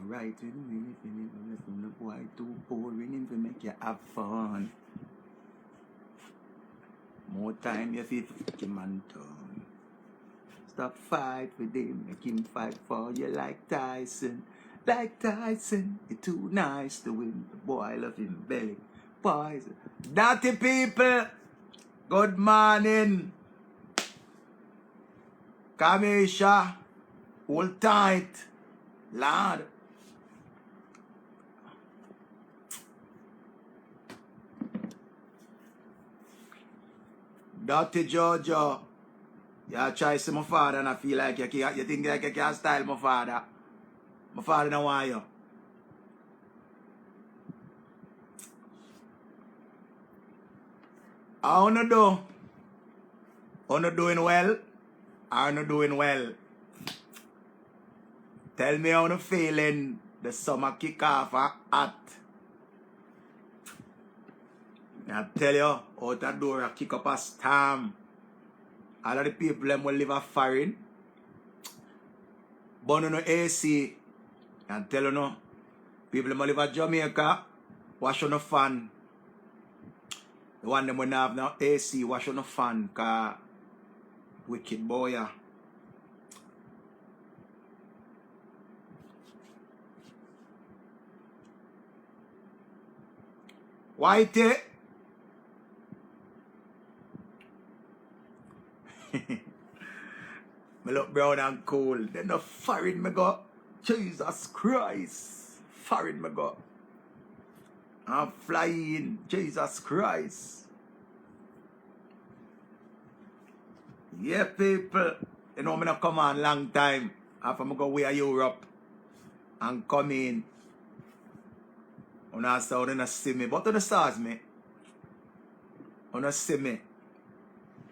Alright with me, from the boy too boring him to make you have fun. More time you feel to man turn. Stop fight with him, make him fight for you like Tyson. Like Tyson, you're too nice to win. The boy love him belly. Poison. Dirty people, good morning. Kamisha, hold tight. Lord. Dirty Georgia. You try to see my father and I feel like you think like you can't style my father. My father don't want you. How you do? How you doing well? How you doing well? Tell me how you feeling. The summer kick off hot. I tell you, out the door I kick up a storm. All of the people them will live a foreign. Burn no AC. And tell you no, people them will live at Jamaica, wash on the fan. The one them will not have no AC, wash on the fan, cause wicked boy. Yeah. Whitey. Me look brown and cool. Then the foreign me go. Jesus Christ. Foreign me go. I'm flying. Jesus Christ. Yeah, people. You know me not come on long time. After me go away to Europe. And come in. Una say you don't see me. But you don't see me. You don't see me.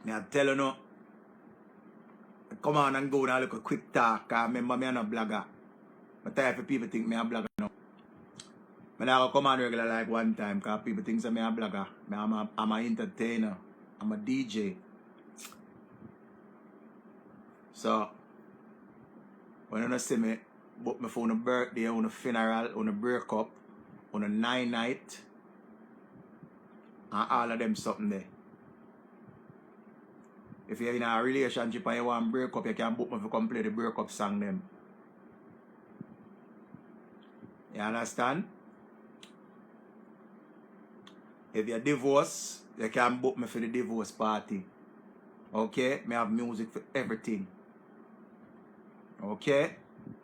I tell you no. Come on and go and look a quick talk. Cause remember me I'm a blogger. But type of people think me a blogger now. I never come on regular like one time because people think I'm a blogger. I'm an entertainer. I'm a DJ. So when you see me, book me for a birthday, on a funeral, on a breakup, on a 9-night, and all of them something there. If you're in a relationship and you want to break up, you can book me to come play the breakup song them. You understand? If you're divorced, you can book me for the divorce party. Okay? I have music for everything. Okay?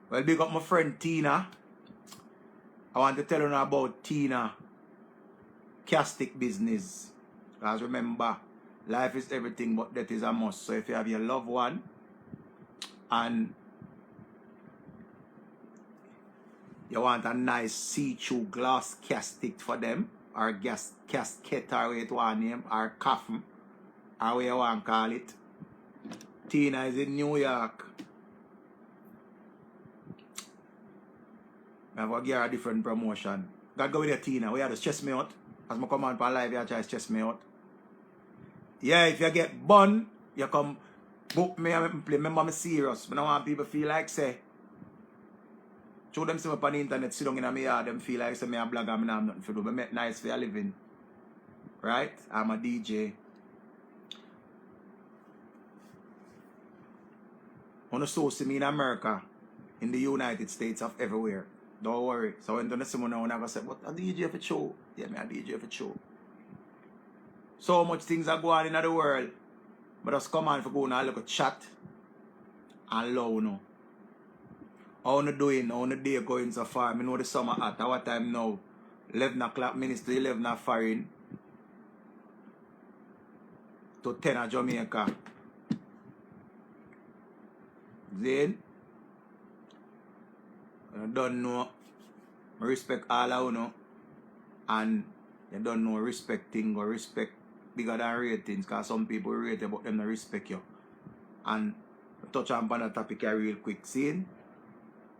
Well, big up my friend Tina. I want to tell you about Tina castic business. Because remember, life is everything but death is a must. So if you have your loved one and you want a nice see-through glass casket for them, or casket or what you want name, or coffin, or what you want to call it, Tina is in New York. I have to give her a different promotion. God go with you, Tina. We have to stress me out. As I come on for live, you try to stress me out. Yeah, if you get bun, you come book me and play. Remember, I'm serious. I don't want people feel like say. Show them some up on the internet, sit down in my yard, them feel like say me a blogger, I have nothing to do. I make nice for a living. Right? I'm a DJ. On the source see me in America, in the United States of everywhere. Don't worry. So when you see me now, I'm going to say, what a DJ for show? Yeah, me a DJ for show. So much things are going on in the world. But just come on for go and look at chat and love no. How you doing? How the day going so far? I know the summer hot. What time now? 11 o'clock minutes to 11 of foreign. To 10 of Jamaica. Then you don't know. I respect all of you know. And you don't know respecting or respect bigger than ratings, because some people rate you but them not respect you. And touch on that topic here real quick. See?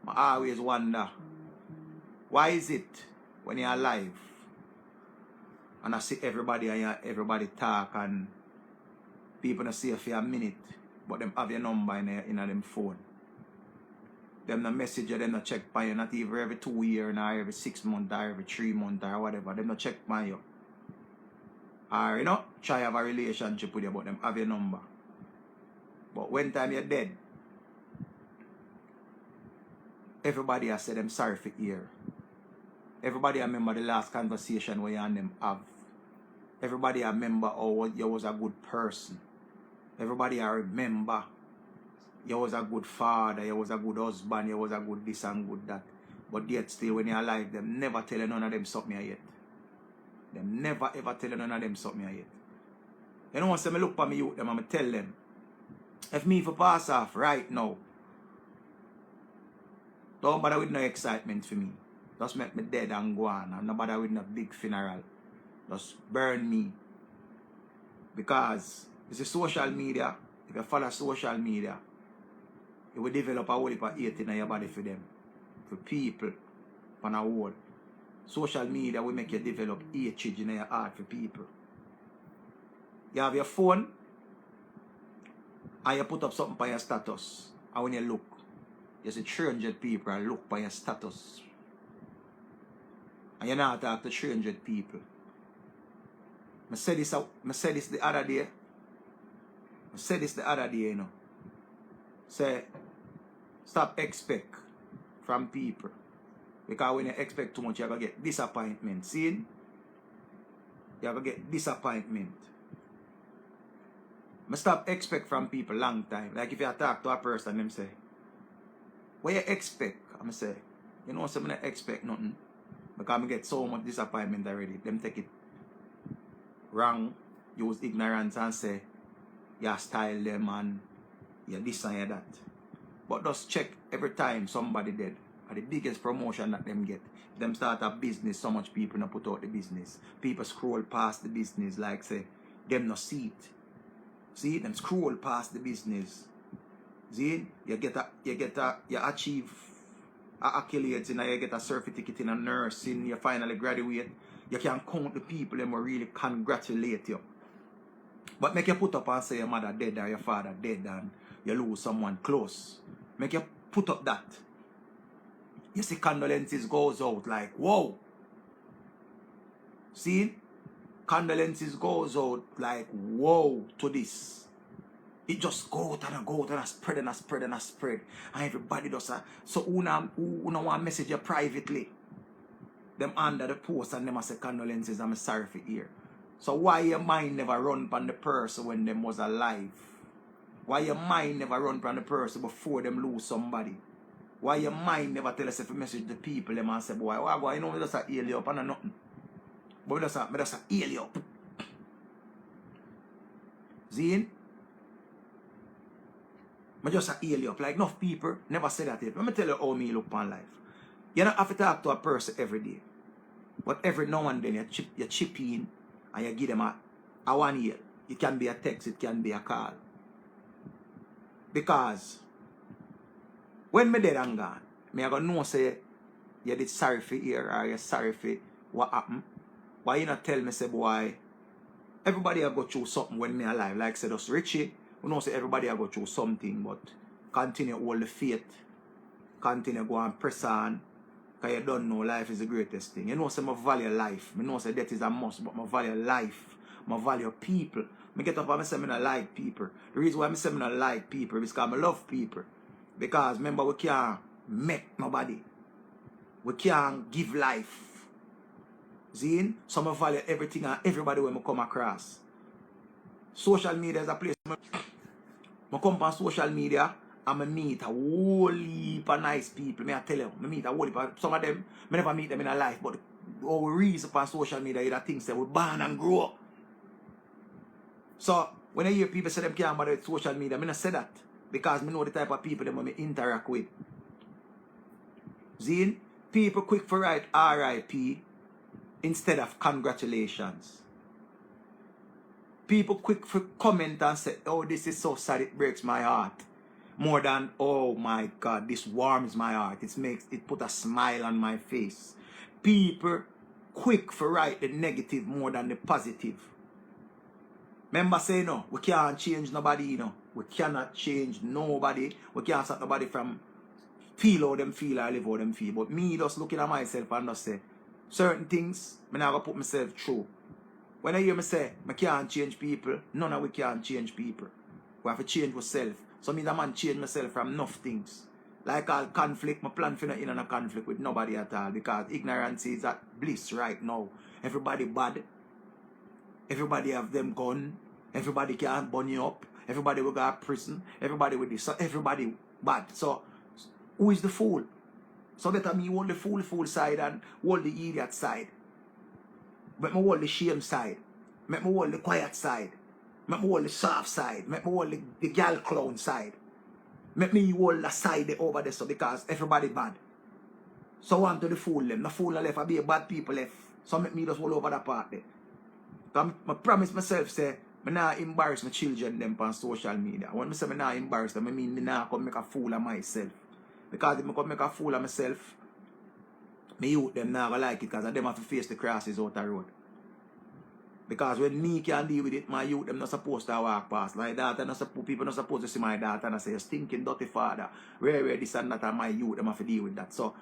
I always wonder, why is it when you're alive and I see everybody and everybody talk and people don't see you for a minute, but them have your number in them phone. Them no message you, them no check by you, not even every 2 years, or every 6 months, or every 3 months, or whatever. Them no check by you. Or, you know, try have a relationship with you, but them have your number. But when time you're dead, everybody has said them sorry for hear. Everybody remember the last conversation where you and them have. Everybody remember you was a good person. Everybody remember you was a good father, you was a good husband, you was a good this and good that. But yet still when you're alive, them never tell none of them something yet. Them never ever tell none of them something yet. You know what I look for me youth them, I'm tell them. If me for pass off right now, don't bother with no excitement for me. Just make me dead and go on. And no bother with no big funeral. Just burn me. Because it's a social media. If you follow social media, you will develop a whole heap of hate in your body for them. For people. On a whole. Social media will make you develop hatred in your heart for people. You have your phone and you put up something on your status. And when you look, you see 300 people and look on your status. And you not talk to 300 people. I said this the other day. You know. Say, stop expect from people. Because when you expect too much, you're going to get disappointment. See? You're going to get disappointment. I stop expect from people long time. Like if you talk to a person, them say, what you expect? I'm say, you know, so I don't expect nothing. Because I get so much disappointment already. Them take it wrong, use ignorance and say, you style them and you this and you that. But just check every time somebody dead. And the biggest promotion that them get. Them start a business, so much people not put out the business. People scroll past the business like say, them no see it. See, them scroll past the business. See, you achieve accolades, you get a certificate in a nursing, you finally graduate. You can count the people that will really congratulate you. But make you put up and say your mother dead or your father dead and you lose someone close. Make you put up that. You see condolences goes out like, whoa. See? Condolences goes out like, whoa, to this. It just go out and go out and spread and spread and spread. And everybody does that. So who want to message you privately? Them under the post and them say condolences, I'm sorry for hear. So why your mind never run upon the person when them was alive? Why your mind never run upon the person before them lose somebody? Why your mind never tell us if you message the people them and say, boy, why go, you know, we just heal you up and nothing. But we just heal you up. See? I just heal you up. Like enough people never say that yet. Let me tell you how me look upon life. You don't have to talk to a person every day. But every now and then you chip in and you give them a 1 year. It can be a text, it can be a call. Because when me dead and gone, me I gonna know say you did sorry for here or you're sorry for what happened. Why you not tell me say boy, everybody I go through something when me alive. Like said us Ritchie, we know say everybody I go through something, but continue hold the faith. Continue go and press on. Because you don't know life is the greatest thing. You know say I value life. I know say death is a must, but I value life. I value people. I get up and I say I don't like people. The reason why I say I don't like people is because I love people. Because remember we can't make nobody. We can't give life. See? So I value everything and everybody when I come across. Social media is a place. I come on social media and I meet a whole heap of nice people. I tell you, I meet a whole heap of, some of them, I never meet them in a life, but our reason on social media is that things that we born and grow up. So when I hear people say them can't bother with social media, I don't say that. Because I know the type of people that I interact with. See? People quick for write RIP instead of congratulations. People quick for comment and say, oh, this is so sad, it breaks my heart. More than, oh my God, this warms my heart. It put a smile on my face. People quick for write the negative more than the positive. Remember say, no, we can't change nobody, you know. We cannot change nobody. We can't stop nobody from feel how them feel or live how them feel. But me just looking at myself and just say, certain things, I'm not going to put myself through. When I hear me say, I can't change people, none of we can't change people. We have to change ourselves. So me the man change myself from enough things. Like all conflict, my plan for not in a conflict with nobody at all. Because ignorance is at bliss right now. Everybody bad. Everybody have them gun. Everybody can't burn you up. Everybody will go to prison. Everybody with this. So everybody bad. So who is the fool? So better me hold the fool side and hold the idiot side. Make me hold the shame side. Make me hold the quiet side. Make me hold the soft side. Make me hold the gal clown side. Make me hold the side over there so because everybody bad. So I want to the fool them. The fool left, I be a bad people left. So make me just hold over that part there. I promise myself say, I not embarrass my children them on social media. When I say I not embarrass them, I mean I not come make a fool of myself. Because if I come make a fool of myself, my youth them not gonna like it because them have to face the crosses out the road. Because when me can deal with it, my youth them not supposed to walk past. Like that, people not supposed to see my daughter and say, stinking dirty father. Where this and that, and my youth them have to deal with that. So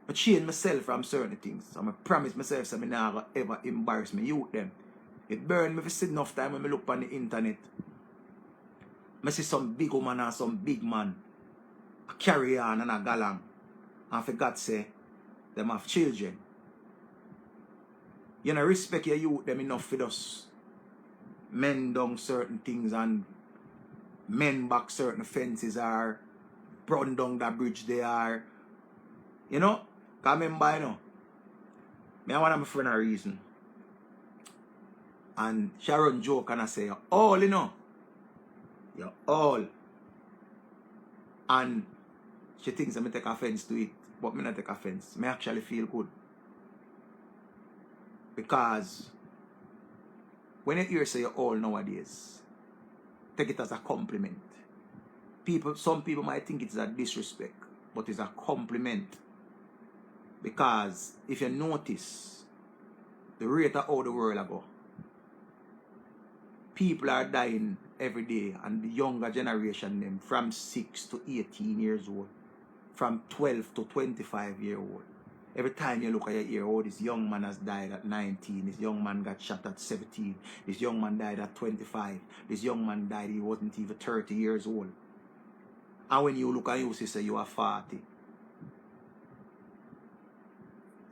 I change myself from certain things. So I promise myself that I never ever embarrass my youth them. It burn me for sit enough time when I look on the internet. I see some big woman and some big man. I carry on and I go along. And for God say, them have children. You know, respect your youth them enough for us. Men down certain things and men back certain fences are run down that bridge they are. You know? Because remember, you know, I want my friend a reason. And Sharon joke and I say, you're all, you know. You're all. And she thinks I take offense to it. But me not take offense. I actually feel good. Because when you hear say you're all nowadays, take it as a compliment. Some people might think it's a disrespect, but it's a compliment. Because if you notice the rate of how the world go, people are dying every day, and the younger generation them from 6 to 18 years old, from 12 to 25-year-old. Every time you look at your ear, oh, this young man has died at 19, this young man got shot at 17, this young man died at 25, this young man died, he wasn't even 30 years old. And when you look at you, say you are 40.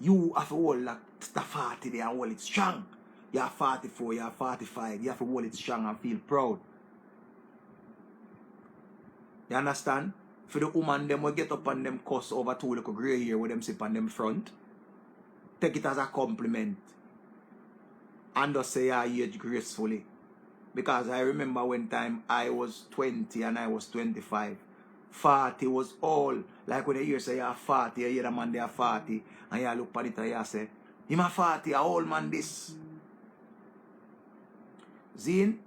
You have to hold that 40 there and hold it strong. You are 44, you are 45, you have to hold it strong and feel proud. You understand? For the woman, them will get up on them cuss over 2 little grey hair with them sit on them front. Take it as a compliment. And just say I age gracefully. Because I remember one time I was 20 and I was 25. 40 was all. Like when you hear say you're 40, you hear the man they are 40. And you look at it and you say, him a 40, a old man this. Zine?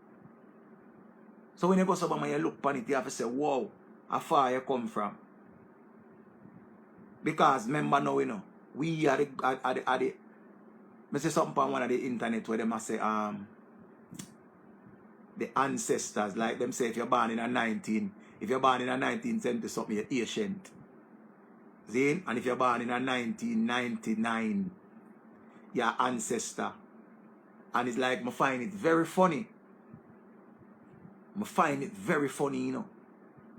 So when you go somewhere and you look at it, you have to say, wow. How far you come from? Because remember now, you know, we are the I say something on one of the internet where they must say the ancestors, like them say if you're born in a 1970 something, you're ancient. See? And if you're born in a 1999, you're ancestor. And it's like I find it very funny. I find it very funny, you know.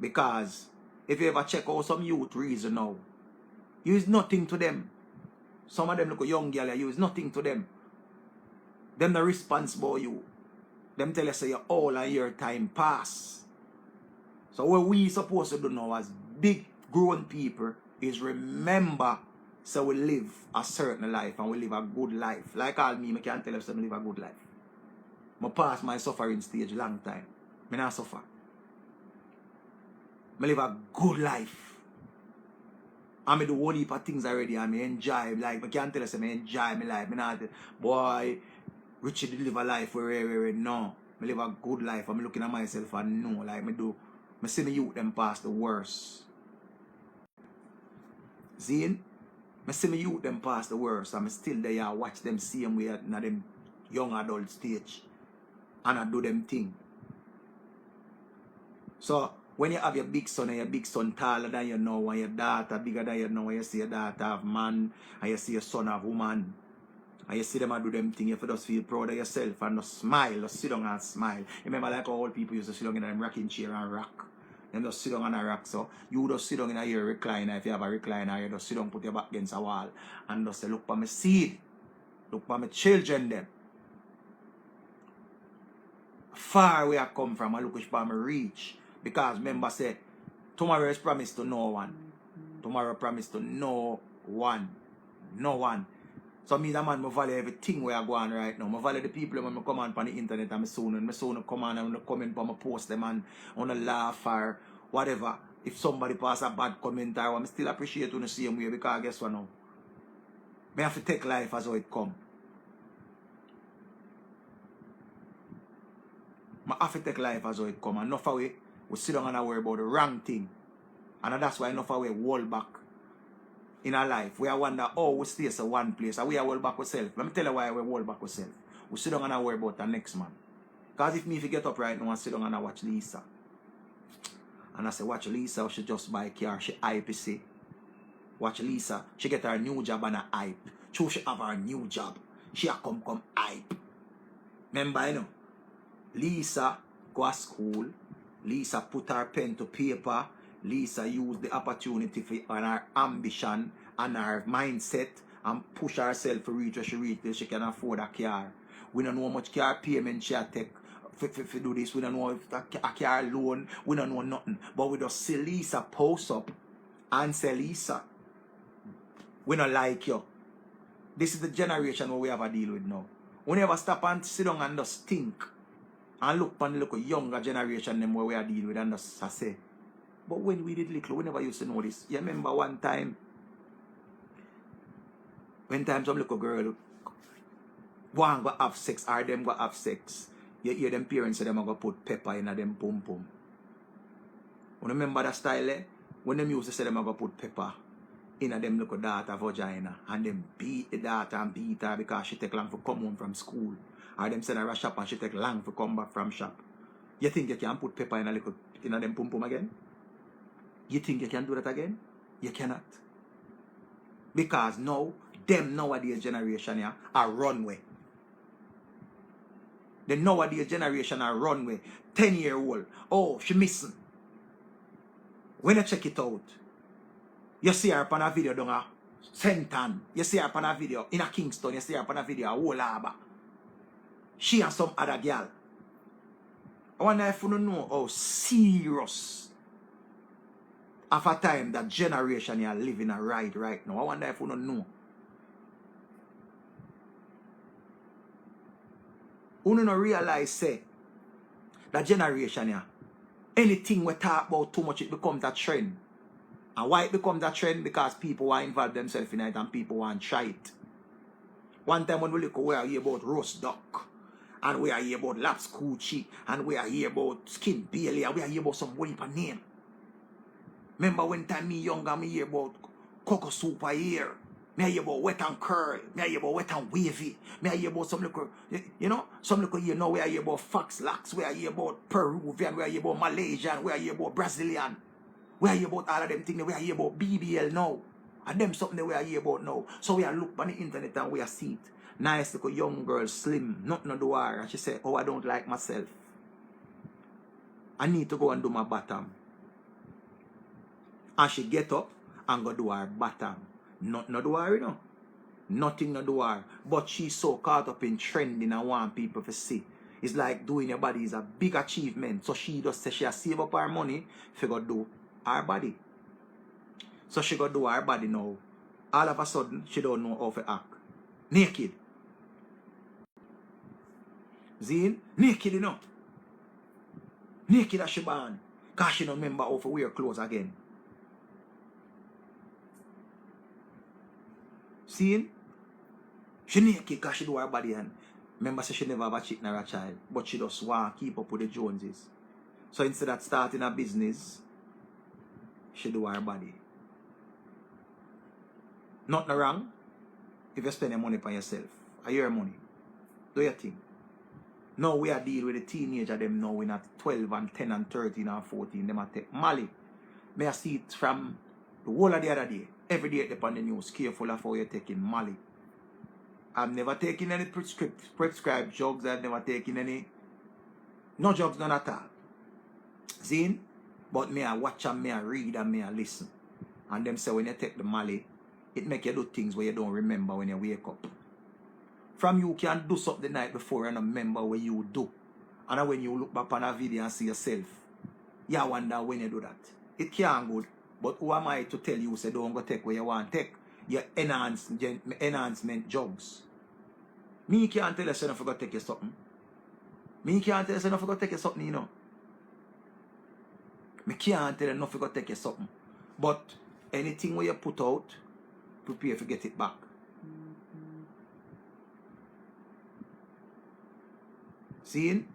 Because if you ever check out some youth reason now, you is nothing to them. Some of them look a young girl, you is nothing to them. Them not responsible you. Them tell you say you're all and your time pass. So what we supposed to do now as big grown people is remember so we live a certain life and we live a good life. Like all me, I can't tell you so I live a good life. I pass my suffering stage long time. I not suffer. I live a good life. I do a whole heap of things already and I enjoy. Like, I can't tell you, I enjoy my life. I not, boy, Ritchie did live a life where no. I live a good life. I'm looking at myself and know, like, I see my youth them pass the worst. See? I see my youth them pass the worst. I'm still there, I watch them same way at them young adult stage. And I do them thing. So, When you have your big son and your big son taller than you know, and your daughter bigger than you know, and you see your daughter have man, and you see your son have woman, and you see them do them thing, you just feel proud of yourself and just smile, just sit down and smile. You remember like how old people used to sit down in them rocking chair and rock. Them just sit down on a rock, so you just sit down in your recliner. If you have a recliner, you just sit down, put your back against a wall, and just say, look for my seed, look for my children them. Far where I come from, I look for my reach. Because remember say, tomorrow is promised to no one. Tomorrow promised to no one. No one. So me, that man, I value everything where I go on right now. I value the people when I come on the internet and my son come on and comment on my post them and on a laugh or whatever. If somebody pass a bad comment or I still appreciate you the same way because guess what now? I have to take life as how it come. I have to take life as how it come. And enough away, we sit down and worry about the wrong thing. And that's why enough away hold back in our life. We wonder, oh, we stay at one place. And we are hold back ourselves. Let me tell you why we hold back ourselves. We sit down and worry about the next man. Because if me get up right now and sit down and watch Lisa. And I say, watch Lisa, she just buy a car, she hype, you see. Watch Lisa, she get her new job and a hype. True, she have her new job. She a come hype. Remember, you know, Lisa go to school. Lisa put her pen to paper. Lisa use the opportunity for her ambition and her mindset and push herself to reach where she reach till she can afford a car. We don't know how much car payment she take for do this. We don't know if a car loan. We don't know nothing. But we just see Lisa post up and say, Lisa, we don't like you. This is the generation where we have a deal with now. We never stop and sit down and just think and look on the little younger generation them where we are dealing with and just say. But when we did little, we never used to know this. You remember one time, when some little girl one go have sex or them go have sex, you hear them parents say them go put pepper in them pum pum. You remember that style eh? When them used to say them go put pepper in them little daughter vagina and them beat the daughter and beat her because she take long to come home from school. Or them send her a shop and she take long to come back from shop. You think you can put pepper in them pum pum again? You think you can do that again? You cannot. Because now, them nowadays generation here are runway. The nowadays generation are runway. 10-year-old. Oh, she missing. When you check it out, you see her on a video down a Senton. You see her on a video in a Kingston. You see her on a video a Whole Harbour. She and some other girl. I wonder if you don't know how serious of a time that generation you are living a ride right now. I wonder if you don't know. You don't realize say that generation here, anything we talk about too much, it becomes a trend. And why it becomes a trend? Because people want to involve themselves in it and people want to try it. One time when we look, we are here about roast duck. And we are here about laps coochie. And we are here about skin belly. And we are here about some weapon name. Remember when time me younger, me hear about cocoa soup a year. Me hear about wet and curl. Me hear about wet and wavy. Me hear about some little, you know, some little year now we are here about fox locks. We are here about Peruvian. We are here about Malaysian. We are here about Brazilian. We are here about all of them things. We are here about BBL now. And them something that we are here about now. So we are look on the internet and we are see it. Nice little young girl, slim, nothing to do her. And she said, oh, I don't like myself. I need to go and do my bottom. And she get up and go do her bottom. Nothing to do her, you know. Nothing to do her. But she's so caught up in trending and want people to see. It's like doing your body is a big achievement. So she just says she has save up her money to go do her body. So she go do her body now. All of a sudden, she don't know how to act. Naked. Zine? Naked, you know. Naked as she born. Because she don't remember how to wear clothes again. See? She naked because she do her body and remember say she never have a chick nor a child. But she just want to keep up with the Joneses. So instead of starting a business, she do her body. Nothing wrong if you spend your money on yourself. Or your money. Do your thing. Now we are dealing with the teenager them now in at 12 and 10 and 13 and 14. Them a take Mali. May I see it from the whole of the other day. Every day upon the news, careful of how you're taking Mali. I've never taken any prescribed drugs. I've never taken any, no drugs, none at all. See? But me I watch and me I read and me I listen. And them say when you take the Mali, it make you do things where you don't remember when you wake up. From you can do something the night before and remember what you do. And when you look back on a video and see yourself, you wonder when you do that. It can't good. But who am I to tell you, say don't go take what you want to take? Your enhancement drugs. Me can't tell you say don't forget to take you something. Me can't tell you say don't forget to take you something, you know. Me can't tell you don't forget to take you something. But anything where you put out, prepare to get it back. Seeing?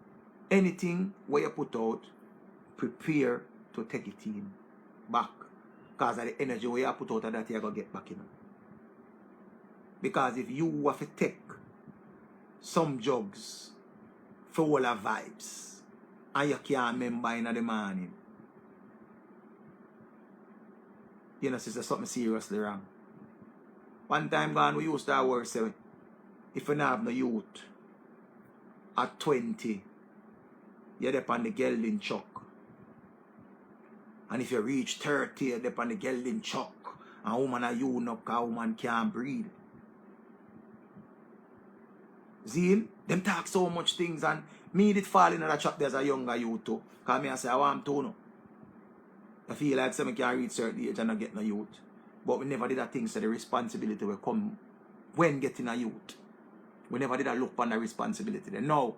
Anything where you put out, prepare to take it in back. Because of the energy where you put out of that, you're going to get back, you know. Because if you have to take some drugs for all the vibes, and you can't remember in the morning, you know, sister, something seriously wrong. One time gone, we used to work, say, if you don't have no youth, at 20, you're up on the gelding chuck. And if you reach 30, you're up on the gelding chuck. And a woman a eunuch, a woman can't breathe. See? Them talk so much things, and me did fall in that trap as a younger youth too. Because me I say, I want to know. I feel like some can reach certain age and not get no youth. But we never did that thing, so the responsibility will come when getting a youth. We never did a look on the responsibility. Then now,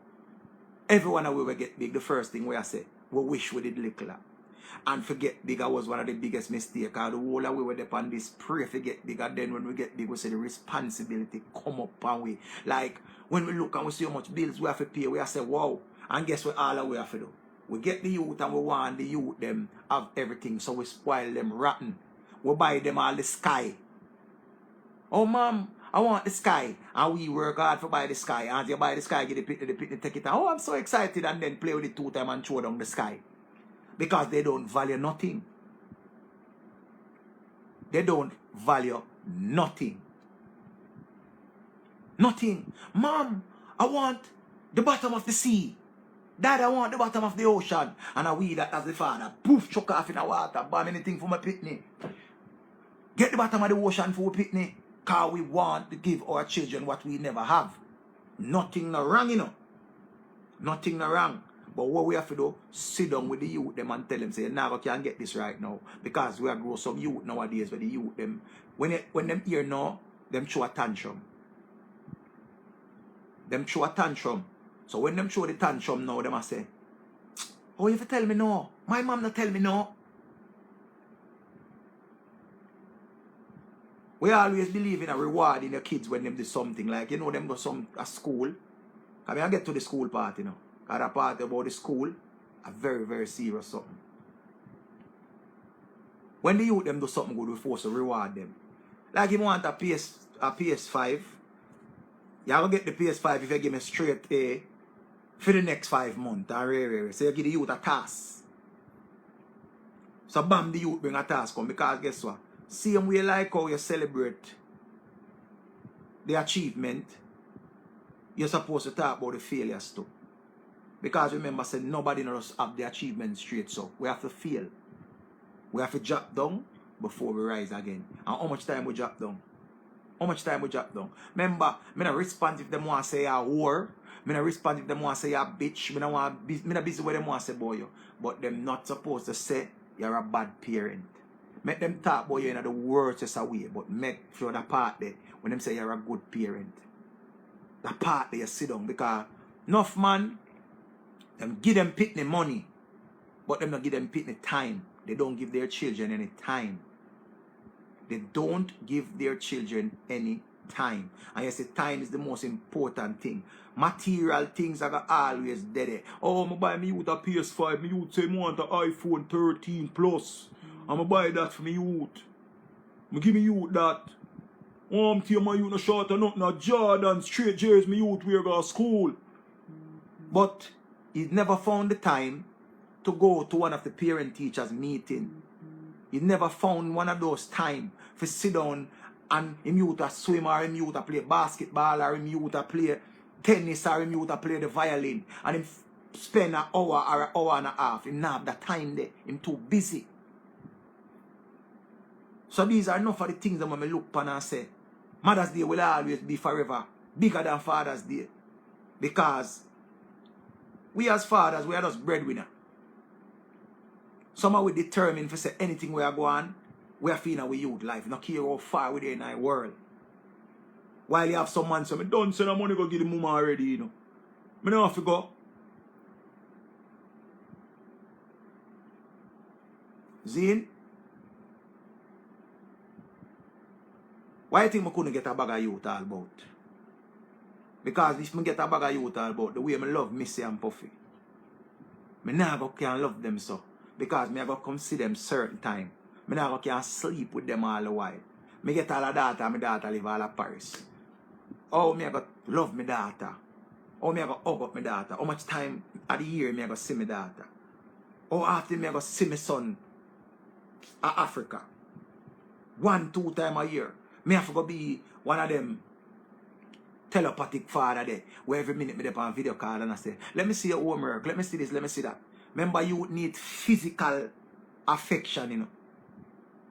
everyone that we will get big, the first thing we I say, we wish we did little. And forget bigger was one of the biggest mistakes. Because the whole of we were upon this pray forget bigger. Then when we get big, we say the responsibility come up and we. Like, when we look and we see how much bills we have to pay, we say, wow. And guess what all we have to do? We get the youth and we want the youth them have everything. So we spoil them rotten. We buy them all the sky. Oh, mom, I want the sky. And we work hard for buy the sky. And you buy the sky, get the picnic, take it. Oh, I'm so excited. And then play with it 2 times and throw down the sky. Because they don't value nothing. They don't value nothing. Nothing. Mom, I want the bottom of the sea. Dad, I want the bottom of the ocean. And I we that as the father. Poof, chuck off in the water. Bomb anything for my picnic. Get the bottom of the ocean for a picnic. Because we want to give our children what we never have. Nothing no wrong, you know. Nothing no wrong. But what we have to do, sit down with the youth them and tell them, say, now we can't get this right now. Because we are grow some youth nowadays where the youth them, when them hear now, them show a tantrum. Them show a tantrum. So when them show the tantrum now, them a say, oh, you have to tell me no. My mom not tell me no. We always believe in a reward in your kids when them do something. Like, you know, them go a school. I mean, I get to the school part, you know. Because that part about the school, a very, very serious something. When the youth them do something good, we force to reward them. Like, if you want a PS5, you're going to get the PS5 if you give me straight A for the next 5 months. So you give the youth a task. So bam, the youth bring a task come. Because guess what? Same way like how you celebrate the achievement, you're supposed to talk about the failures too. Because remember, say nobody knows have the achievement straight, so we have to fail. We have to drop down before we rise again. And how much time we drop down? How much time we drop down? Remember, me not respond if them want to say a whore. Me not respond if them want to say a bitch. Me not busy with them want to say boy. But them not supposed to say you're a bad parent. Make them talk about you in the words just away, but make sure the part there when them say you're a good parent. The part there you sit down, because enough man, them give them pitney money, but them not give them pitney time. They don't give their children any time. They don't give their children any time. And you say time is the most important thing. Material things are always dead. Oh, I'm buy me youth a PS5. Me youth say I want an iPhone 13 Plus. I'm going to buy that for me youth. I'm give me youth that. Oh, I'm telling my youth no short or nothing. A Jordan straight jersey me youth wear go to school. But he never found the time to go to one of the parent-teachers meeting. He never found one of those time to sit down and him you to swim or him you to play basketball or him you to play tennis or him you to play the violin. And him spend an hour or an hour and a half. Him not have the time there. Him too busy. So these are enough of the things that when I look upon and say, Mother's Day will always be forever bigger than Father's Day. Because we as fathers, we are just breadwinner. Somehow we determine to say anything we are going, we are feeling our youth life. Not care how far we are in our world. While you have some man say, I don't send the money go give the mama already, you know. I don't have to go. Zine? Why do you think I couldn't get a bag of youth all about? Because if I get a bag of youth all about, the way I love Missy and Puffy, I never can love them so. Because I go come see them certain time. I never can sleep with them all the while. I get all the daughter, my daughter live all at Paris. Oh, I go love my daughter. Oh, I go hug up my daughter. How much time of the year I go see my daughter? How often I go see my son at Africa? 1-2 times a year. I have to go be one of them telepathic father there, where every minute me on video call and I say, let me see your homework, let me see this, let me see that. Remember, you need physical affection, you know.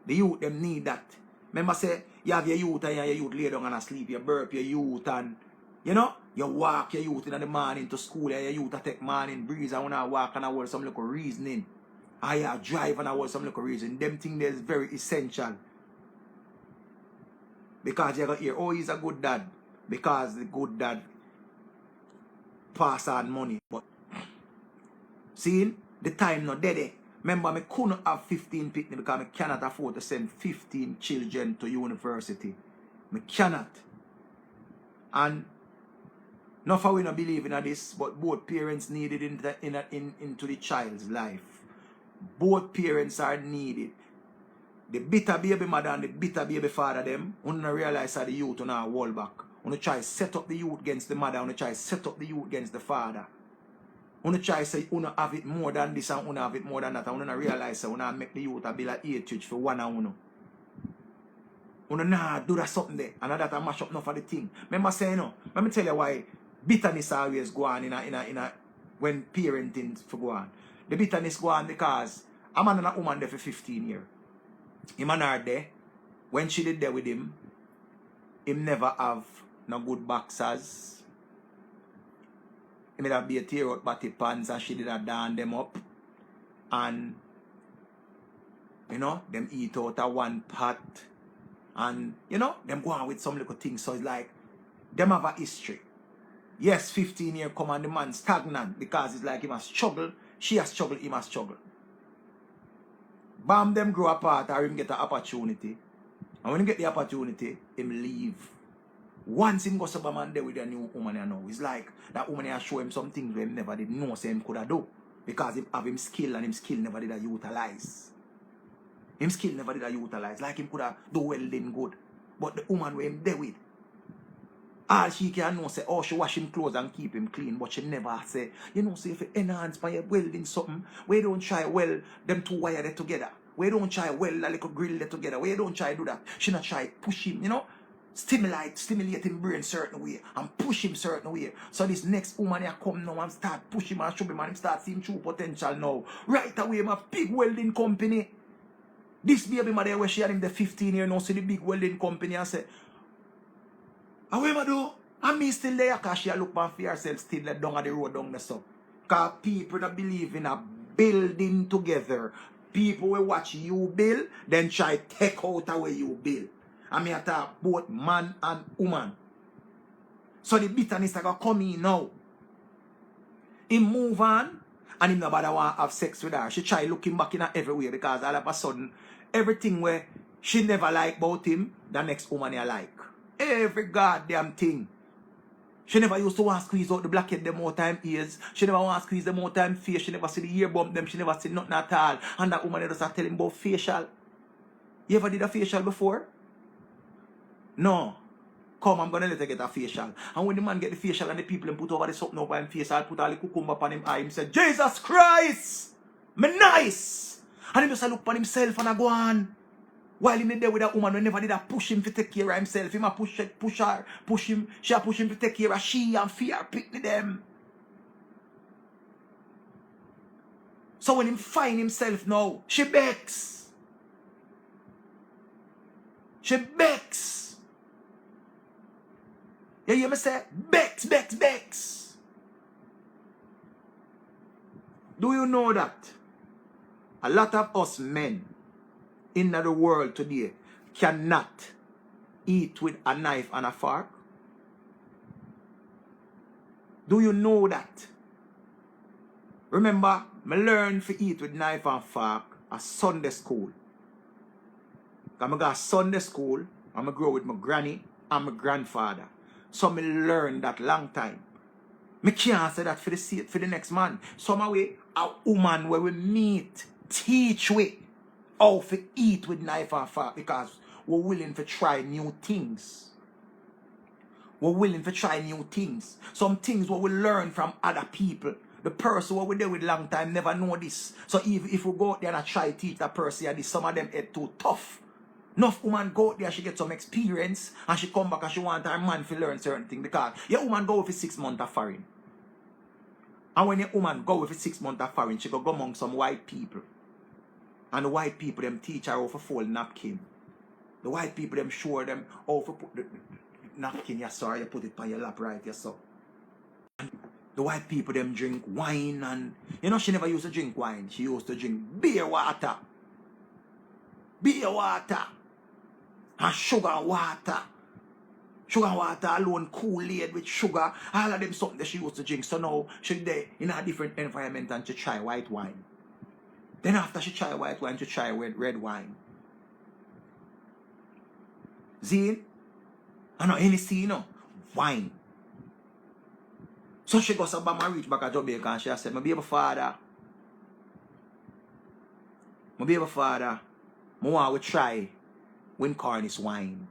The youth, them need that. Remember, say, you have your youth and your youth lay down and sleep, you burp your youth and, you know, you walk your youth in the morning to school and your youth take morning breeze and when I walk and I hold some little reasoning. I drive and I hold some little reasoning. Them things there is very essential. Because you got to hear, oh, he's a good dad. Because the good dad pass on money. But see, the time not dead. Remember, I couldn't have 15 people because I cannot afford to send 15 children to university. I cannot. And not for we not believe in this, but both parents need it into the child's life. Both parents are needed. The bitter baby mother and the bitter baby father them, you don't realize that the youth on our wall back. You try to set up the youth against the mother, you try to set up the youth against the father. You try to say you have it more than this and you have it more than that, and you don't realize that you make the youth a bill of 8 for one and one. You nah do that something there, and that I mash up enough of the thing. Remember saying, no, let me tell you why bitterness always go on when parenting for go on. The bitterness go on because a man and a woman there for 15 years. Him and her there, when she did there with him never have no good boxers. He made a be a tear out batty pants and she did a down them up. And, you know, them eat out of one pot. And, you know, them go on with some little things. So it's like, them have a history. Yes, 15 years come and the man stagnant because it's like he must struggle. She has struggled, he must struggle. Bam, them grow apart or him get an opportunity. And when he get the opportunity, him leave. Once him go to man there with a new woman, you know, it's like that woman has show him some things him never did know, say him could have do. Because him have him skill and him skill never did utilize. Him skill never did utilize. Like him could have do welding good. But the woman where him there with, all she can know say, oh, she wash him clothes and keep him clean. But she never say, you know, say if you enhance by your welding something, we don't try weld them two wire there together. We don't try weld a little grill there together. We don't try do that. She not try push him, you know, stimulate him brain certain way and push him certain way. So this next woman here come now and start push him and show him and start seeing true potential now. Right away, my big welding company. This baby mother where she had him the 15 year now, see the big welding company and say, and what am I do? And me still there because she look for herself still there down at the road down there so. Because people that believe in a building together. People will watch you build, then try to take out away you build. I mean I talk both man and woman. So the bitterness that got come in now. He move on and he nobody want to have sex with her. She try looking back in her everywhere because all of a sudden everything where she never like about him, the next woman you like. Every goddamn thing. She never used to want to squeeze out the blackhead them more time ears. She never want to squeeze them more time face. She never see the ear bump them. She never see nothing at all. And that woman just tell him about facial. You ever did a facial before? No. Come, I'm gonna let her get a facial. And when the man get the facial and the people and put over the something over him face, I'll put all the cucumber upon him eye. He said, Jesus Christ! Me nice! And he just look upon himself and I go on. While he there with that woman, we never did that push him to take care of himself. Him a push her, push him, she a push him to take care of she and fear pick them. So when him find himself now, she begs. She begs. You hear me say? Begs, begs, begs. Do you know that a lot of us men in the world today cannot eat with a knife and a fork? Do you know that? Remember, I learned to eat with knife and fork at Sunday school. I go to Sunday school and I grow with my granny and my grandfather. So I learned that long time. I can't say that for the next man. Some way, a woman where we meet, teach we how to eat with knife and fork because we're willing to try new things. We're willing to try new things. Some things what we learn from other people. The person what we there with long time never know this. So if we go out there and try to teach that person this, some of them head too tough. Enough woman go out there, she get some experience and she come back and she want her man to learn certain things because your woman go for 6 months of foreign. And when your woman go for 6 months of foreign, she go among some white people. And the white people them teach her how to fold napkin. The white people them show them how to put the napkin, yes sir, you put it on your lap right, yes sir. And the white people them drink wine and you know she never used to drink wine, she used to drink beer water. Beer water. And sugar water. Sugar water alone, Kool-Aid with sugar. All of them something that she used to drink. So now she's there in a different environment and she try white wine. Then after she try white wine, she try red wine. Zine? I know any see, you know, wine. So she goes up and reach back at Jamaica and she said, my baby father, I want to try Wincornis wine.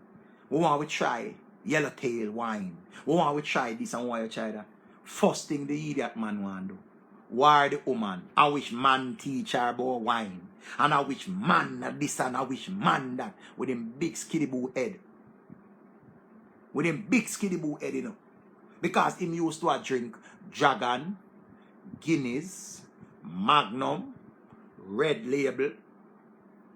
We want to try Yellowtail wine. We want to try this and why you try that. First thing the idiot man want to do. War the woman. I wish man teach her about wine. And I wish man this and I wish man that. With them big skiddy boo head. With them big skiddy boo head, you know. Because him used to drink Dragon, Guinness, Magnum, Red Label,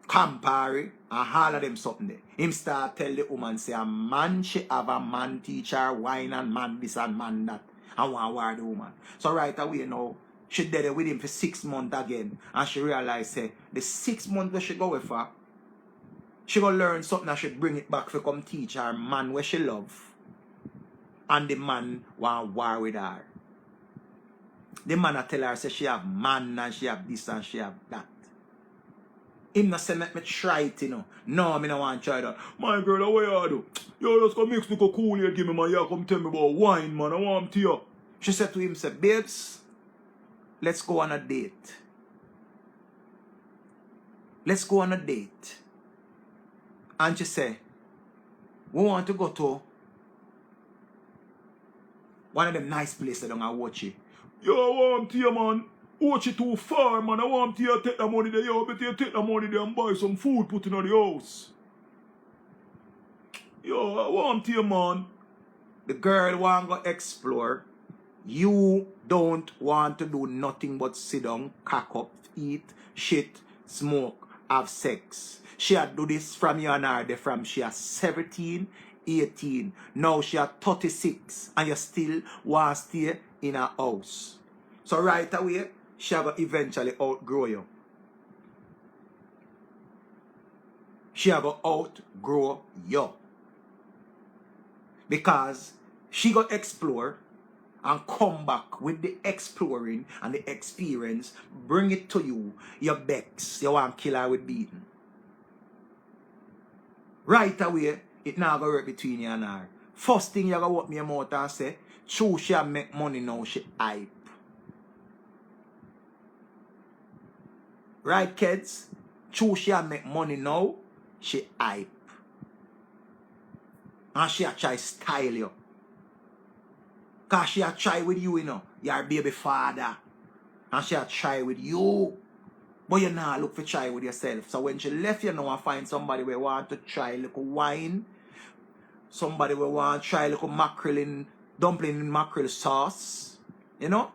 Campari, and all of them something there. Him start tell the woman, say a man she have a man teacher, wine and man this and man that. And want war the woman. So right away now, she did it with him for 6 months again. And she realized, say, the 6 months where she go with her, she gonna learn something and she bring it back to come teach her man where she love. And the man want war with her. The man a tell her, say she have man and she have this and she have that. Him not say make me try it, you know. No, me no want to try that. My girl, what you do? You just go mix the Kool-Aid, give me man. You come tell me about wine, man. I want to you. She said to him, say, babes, let's go on a date. Let's go on a date. And she said, we want to go to one of them nice places down at Ritchie. Yo, I want to you, man. Ritchie too far, man. I want you to take the money there. Yo, but you take the money there and buy some food, put in the house. Yo, I want you, man. The girl want to go explore. You don't want to do nothing but sit down, cock up, eat, shit, smoke, have sex. She had do this from you and her from she has 17, 18. Now she has 36 and you still want to stay in her house. So right away, she will eventually outgrow you. She will outgrow you. Because she go explore and come back with the exploring and the experience, bring it to you, your bex, you want to kill her with beating. Right away, it now go work between you and her. First thing you go walk me your mouth and say, true she make money now, she hype. Right, kids? True she make money now, she hype. And she a try style you. Because she a try with you, you know. Your baby father. And she a try with you. But you not look for try with yourself. So when she left you now and find somebody who want to try little wine, somebody who want to try little mackerel in, dumpling in mackerel sauce, you know?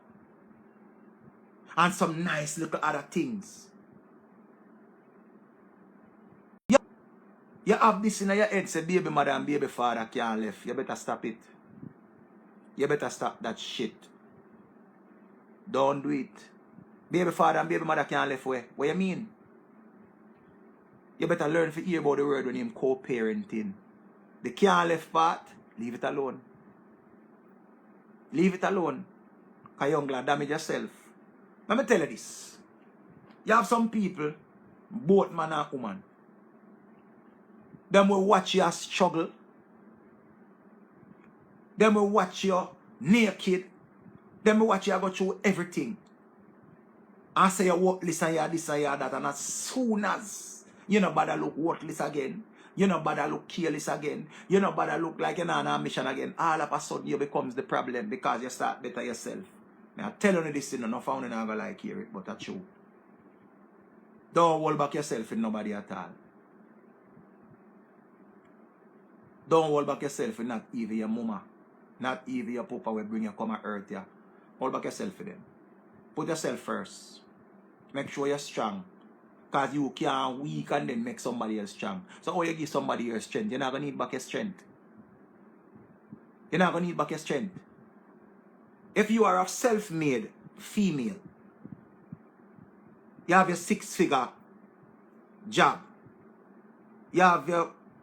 And some nice little other things. You have this in your head, say baby mother and baby father can't left. You better stop it. You better stop that shit. Don't do it. Baby father and baby mother can't left where? What you mean? You better learn to hear about the word when you're co-parenting. The can't left part, leave it alone. Leave it alone. Because you're going to damage yourself. Let me tell you this. You have some people, both man and woman. Them will watch you struggle. Them will watch you naked. Them will watch you go through everything. And say you're worthless and you're this and you're that. And as soon as you know bother look worthless again, you know bother look careless again, you know bother look like you're not on a mission again, all of a sudden you becomes the problem because you start better yourself. Now tell you this, you know, no found not gonna like hear it, but that's true. Don't hold back yourself in nobody at all. Don't hold back yourself in not even your mama, not even your papa will bring you come and hurt you. Hold back yourself for them. Put yourself first. Make sure you're strong. Because you can't weak and then make somebody else strong. So how you give somebody your strength? You're not going to need back your strength. You're not going to need back your strength. If you are a self-made female, you have your 6-figure job. You have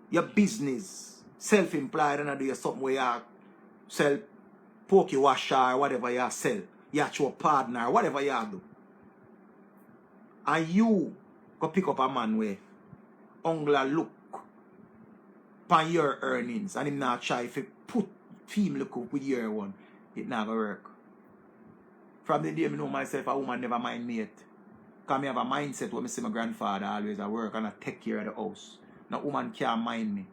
your business, self-employed, and you do something where you sell pokey washer or whatever you sell. You have your partner, whatever you do. And you go pick up a man where ungla look upon your earnings and him not try to put him look up with your one. It not gonna work. From the day I know myself, a woman never mind me yet. Because I have a mindset where I see my grandfather always at work and I take care of the house. No woman can't mind me.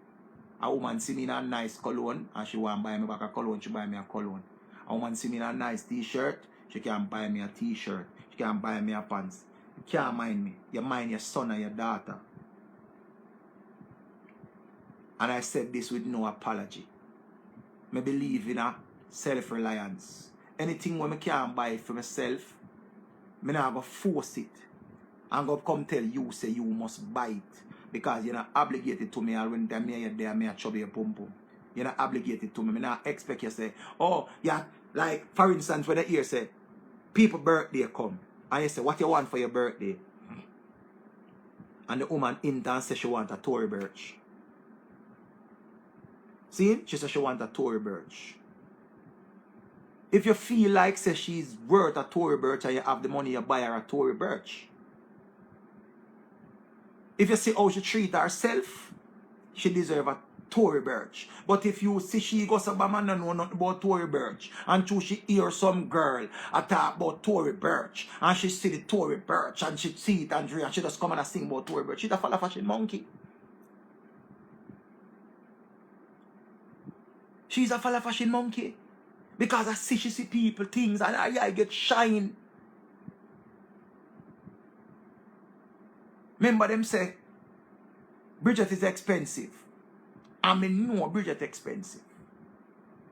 A woman see me in a nice cologne and she want to buy me back a cologne, she buy me a cologne. A woman see me in a nice t-shirt, she can't buy me a t-shirt. She can't buy me a pants. You can't mind me. You mind your son and your daughter. And I said this with no apology. I believe in a self-reliance. Anything when I can't buy for myself, I'm not going to force it. I'm going to come tell you, say you must buy it. Because you're not obligated to me. Or when you're there, I'm trouble your pum pum. You're not obligated to me. I'm not expect you to say, oh, yeah, like for instance, when the ear say, people birthday come. And you say, what you want for your birthday? And the woman in and says she want a Tory birch. See? She says she want a Tory birch. If you feel like say she's worth a Tory birch and you have the money, you buy her a Tory birch. If you see how she treat herself, she deserve a Tory birch. But if you see she goes to man and know nothing about Tory birch, and she hear some girl talk about Tory birch, and she see the Tory birch, and she see it and drink, and she just come and sing about Tory birch, she's a follow fashion monkey. She's a follow fashion monkey. Because I see she see people, things, and I get shine. Remember them say, Bridget is expensive. I mean, no, Bridget expensive.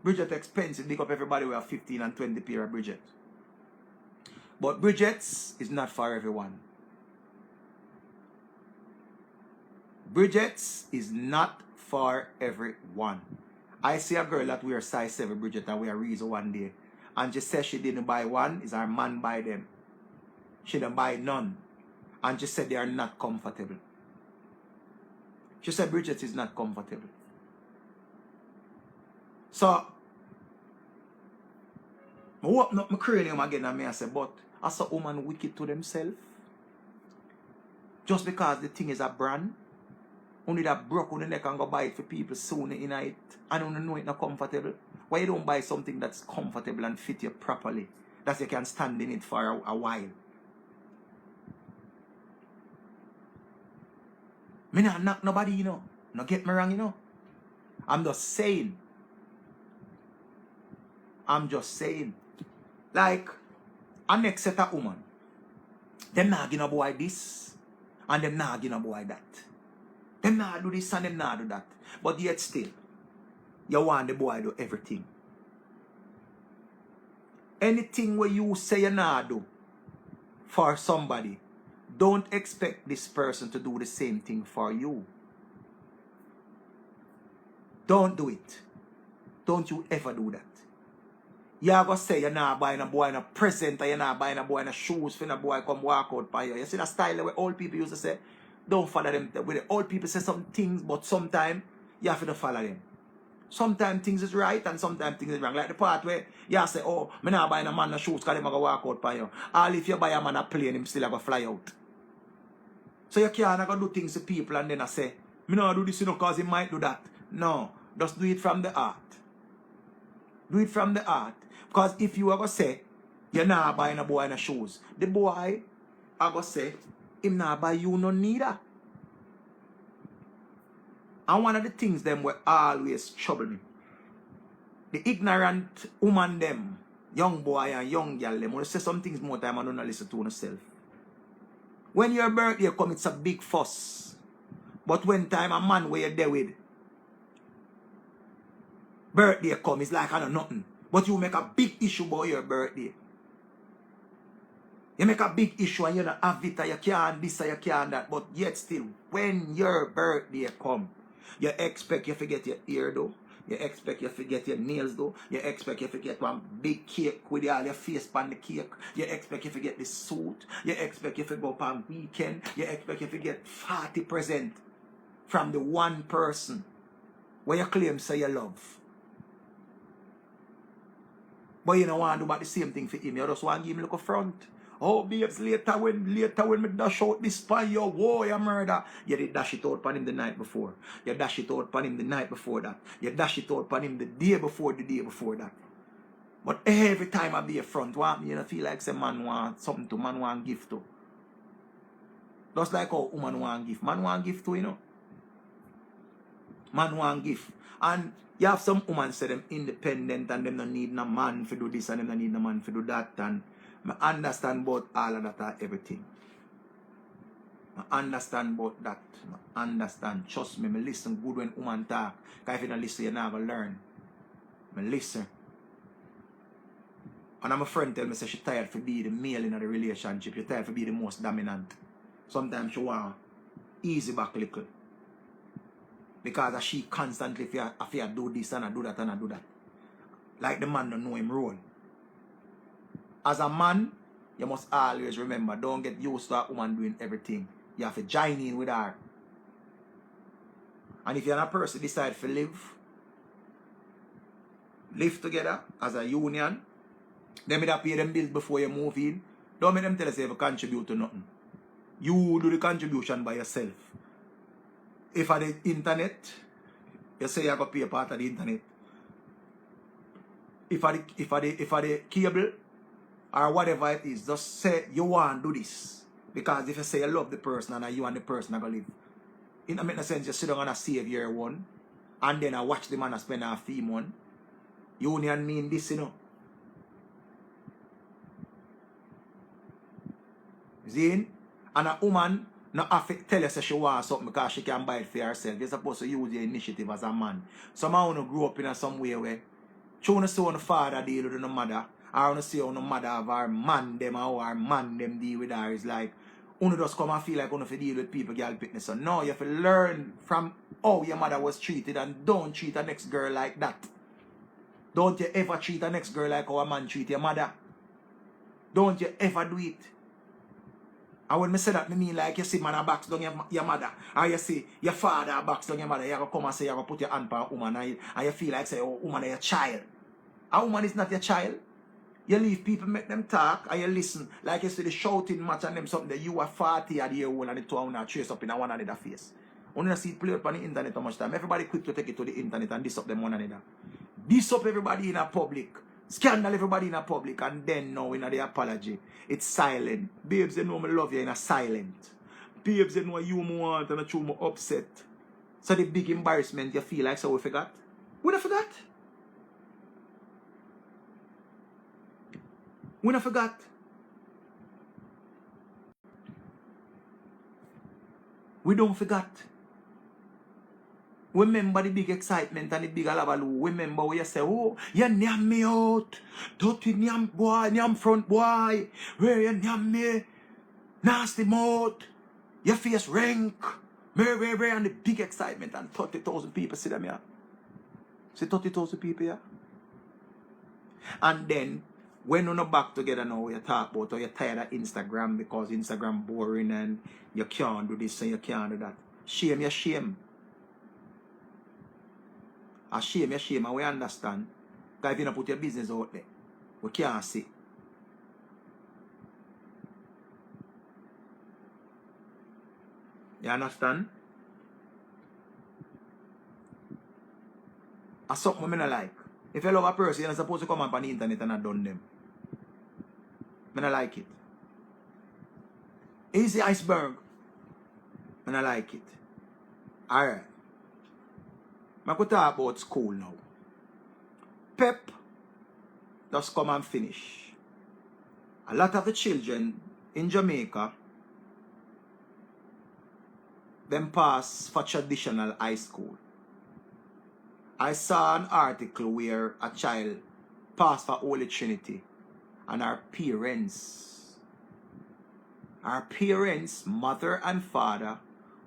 Bridget expensive, big up everybody with a 15 and 20 pair of Bridget. But Bridget's is not for everyone. Bridget's is not for everyone. I see a girl that wears size 7 Bridget and wear Reason one day. And she said she didn't buy one, is her man buy them. She didn't buy none. And she said they are not comfortable. She said Bridget is not comfortable. So, I open up my cranium again and I say, but as a woman wicked to themselves, just because the thing is a brand, only that broke on the neck and go buy it for people soon in it, and only know it's not comfortable. Why you don't buy something that's comfortable and fit you properly, that you can stand in it for a while? Me not knock nobody, you know. No get me wrong, you know. I'm just saying. I'm just saying. Like, a next set of woman, them not give a boy this, and them not give a boy that. Them not do this and them not do that. But yet still, you want the boy do everything. Anything where you say you not do for somebody, don't expect this person to do the same thing for you. Don't do it. Don't you ever do that. You're going to say you're not buying a boy a present, or you're not buying a boy a shoes for a boy come walk out by you. You see that style where old people used to say, don't follow them. With the old people say some things, but sometimes you have to follow them. Sometimes things is right and sometimes things is wrong. Like the part where you say, oh, I'm not buying a man a shoes because they're going to walk out by you. All if you buy a man a plane, him still going to fly out. So you can't go do things to people and then I say, I don't do this because he might do that. No, just do it from the heart. Do it from the heart. Because if you are going to say, you're not buying a boy in a shoes, the boy are going to say, him not buy you no neither. And one of the things them will always trouble me. The ignorant woman them, young boy and young girl them, will say some things more time and don't listen to yourself. When your birthday comes, it's a big fuss. But when time a man where you're there with, birthday comes, it's like I know nothing. But you make a big issue about your birthday. You make a big issue and you don't have it, you can't this, you can't that. But yet still, when your birthday comes, you expect you forget your ear though. You expect you forget your nails though. You expect you forget one big cake with all your face on the cake. You expect you forget the suit. You expect you forget up on weekend. You expect you forget 40% from the one person where you claim say you love. But you don't want to do about the same thing for him. You just want to give him a look front. Oh, babes, later when me dash out this pan, yo, whoa, you murder. You did dash it out pan him the night before. You dash it out pan him the night before that. You dash it out pan him the day before that. But every time I be a front, want me, you know, feel like some man want something to, man want gift to. Just like how woman want gift. Man want gift to, you know. Man want gift. And you have some women say them independent and them don't need no man to do this and them don't need no man to do that. And I understand about all of that and everything. I understand about that. I understand. Trust me, I listen good when woman talk. Because if you don't listen, you're not going to learn. I listen. And my friend tell me say she tired to be the male in the relationship. She tired to be the most dominant. Sometimes she want easy back little. Because she constantly fear do this and I do that and I do that. Like the man don't know him role. As a man, you must always remember, don't get used to a woman doing everything. You have to join in with her. And if you're a person decide to live together as a union, then you pay them bills before you move in. Don't make them tell us you have to contribute to nothing. You do the contribution by yourself. If at the internet, you say you have to pay a part of the internet. If at the cable or whatever it is, just say you want to do this. Because if you say you love the person and you and the person are going to live, it doesn't make no sense you sit down and save year one and then I watch the man and spend a fee one. Union mean this, you know. See? And a woman not have to tell us she wants something because she can buy it for herself. You're supposed to use your initiative as a man. Some man who grew up in some way where you see how the father deal with the mother, or you see how the mother of our man them or our man them deal with her. It's like you just come and feel like you have to deal with people girl fitness. So no, you have to learn from how your mother was treated and don't treat the next girl like that. Don't you ever treat the next girl like how a man treat your mother. Don't you ever do it. And when I say that, I mean like you see man a box down your mother, or you see your father a box down your mother, you go come and say you go put your hand on a woman and you feel like say, oh, woman is your child. A woman is not your child. You leave people make them talk and you listen. Like you see the shouting match and them something that you are 40 at the year old and the two are trace up in one another face. Only see it play up on the internet how much time. Everybody quick to take it to the internet and diss up them one another. Diss up everybody in a public. Scandal everybody in a public and then now in the apology. It's silent. Babes, they know me love you in a silent. Babes, they know you want and I true me upset. So the big embarrassment you feel like, so we forgot? We not forgot. We not forgot. We don't forget. Remember the big excitement and the big alabaloo. Remember where you say, oh, you nyam me out. Dirty nyam boy, nyam front boy. Where you nyam me? Nasty mouth. Your face rank. Where, and the big excitement and 30,000 people see them here. See 30,000 people here. And then, when you're not back together now, you talk about, or you're tired of Instagram because Instagram boring and you can't do this and you can't do that. Shame, your shame. A shame, your shame, and we understand. Because if you don't put your business out there, we can't see. You understand? That's something I don't like. If you love a person, you're not supposed to come up on the internet and not done them. I don't like it. Easy iceberg. I don't like it. Alright. I'm going to talk about school now. Pep just come and finish. A lot of the children in Jamaica, them pass for traditional high school. I saw an article where a child passed for Holy Trinity and her parents, mother and father,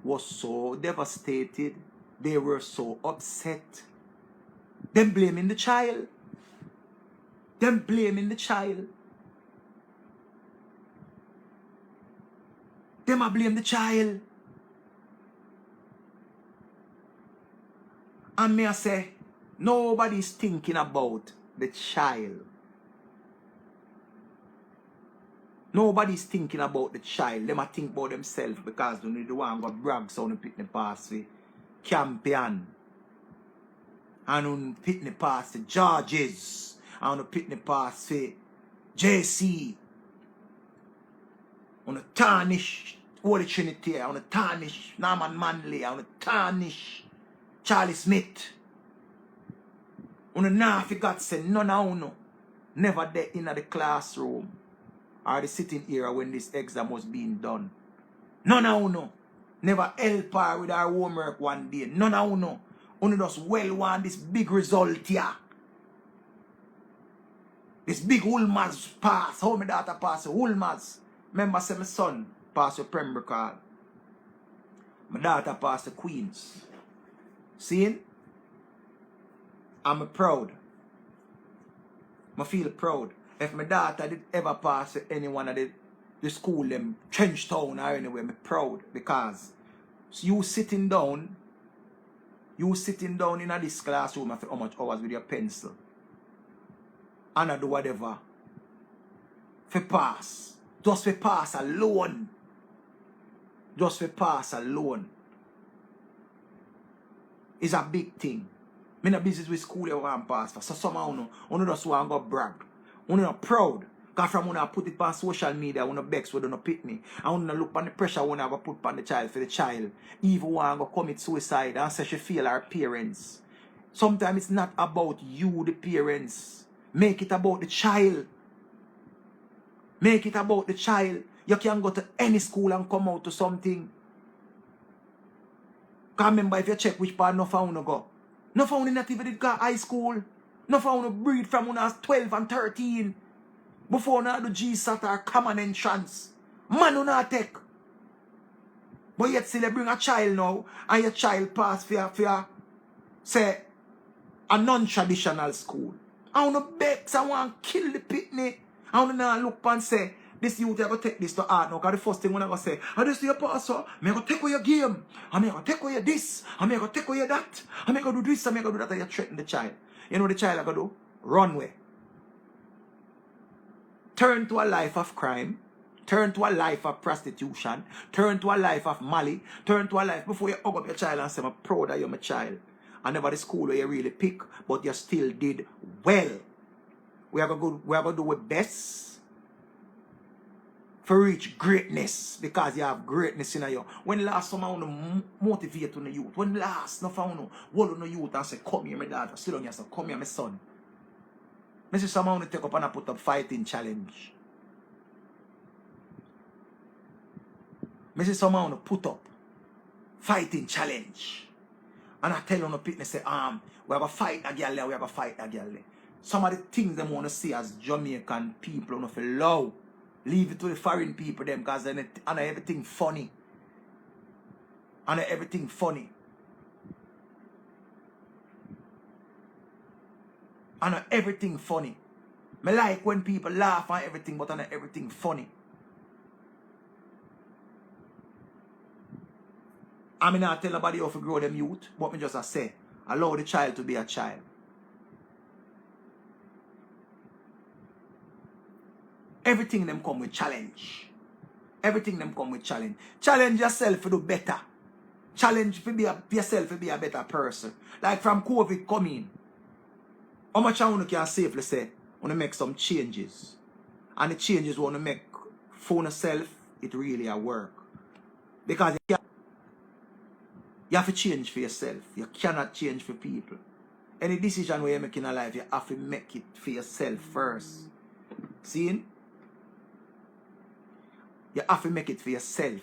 was so devastated. They were so upset. Them blaming the child. Them blaming the child. Them a blame the child. And me I say, nobody's thinking about the child. Nobody's thinking about the child. Them a think about themselves because they need the one go brag so they pick the pass the champion. And on pick the pass the Georges. And on pick the pass the JC. On the tarnish Holy Trinity. On the tarnish Norman Manley. On the tarnish Charlie Smith. On the Nafi got said none of uno never there in the classroom or the sitting area when this exam was being done. None of uno never help her with her homework one day. None of uno. Uno just well want this big result here. This big Ulmaz pass. How my daughter pass Ulmaz. Remember say my son pass the Pembroke Hall. My daughter pass the Queens. See? I'm proud. I feel proud. If my daughter did ever pass any one of the school, them Trench Town or anywhere, I'm proud because you sitting down in this classroom after how much hours with your pencil and I do whatever for pass. Just for pass alone. Just for pass alone. It's a big thing. I'm not business with school you want to pass for. So somehow you just want to go brag. You not proud. Because from when I put it on social media, you bex with you pick me. And you look on the pressure when I put on the child for the child. Even want to commit suicide and say she feel her parents. Sometimes it's not about you, the parents. Make it about the child. Make it about the child. You can go to any school and come out to something. Because remember, if you check which part no found go. No found not even did go high school. No found breed from when I was 12 and 13. Before now the GSAT or common entrance. Man who not take. But yet still they bring a child now and your child pass for say a non-traditional school. I want to bex, I want to kill the pitney. I want to look and say, this youth are going to take this to art now. Because the first thing when I go say, I just do your pastor, I'm going to take away your game. I'm going to take away this. I'm going to take away that. I'm going to do this. I'm going to do that. And you threaten the child. You know what the child are going to do? Run away. Turn to a life of crime. Turn to a life of prostitution. Turn to a life of Mali. Turn to a life before you hug up your child and say, I'm proud that you're my child. And never the school where you really pick, but you still did well. We are going to do our best. for reach greatness because you have greatness in you. When last time I want to motivate on the youth, when last no found hold on the youth and say, come here, my daughter, sit down here, say, come here, my son. I see someone want to take up and I put up fighting challenge. I see someone want to put up fighting challenge. And I tell on the people, say, we have a fight a girl there, we have a fight a girl there. Some of the things they want to see as Jamaican people, don't feel low. Leave it to the foreign people them because they and everything funny. And everything funny. And everything funny. Me like when people laugh and everything, but and everything funny. I mean, not tell nobody how to grow them youth, but me just say, allow the child to be a child. Everything them come with challenge. Everything them come with challenge. Challenge yourself to do better. Challenge to be yourself to be a better person. Like from COVID coming, how much I want to can safely say, want to make some changes. And the changes want to make for yourself, it really a work. Because you have to change for yourself. You cannot change for people. Any decision where you make in a life, you have to make it for yourself first. See? You have to make it for yourself.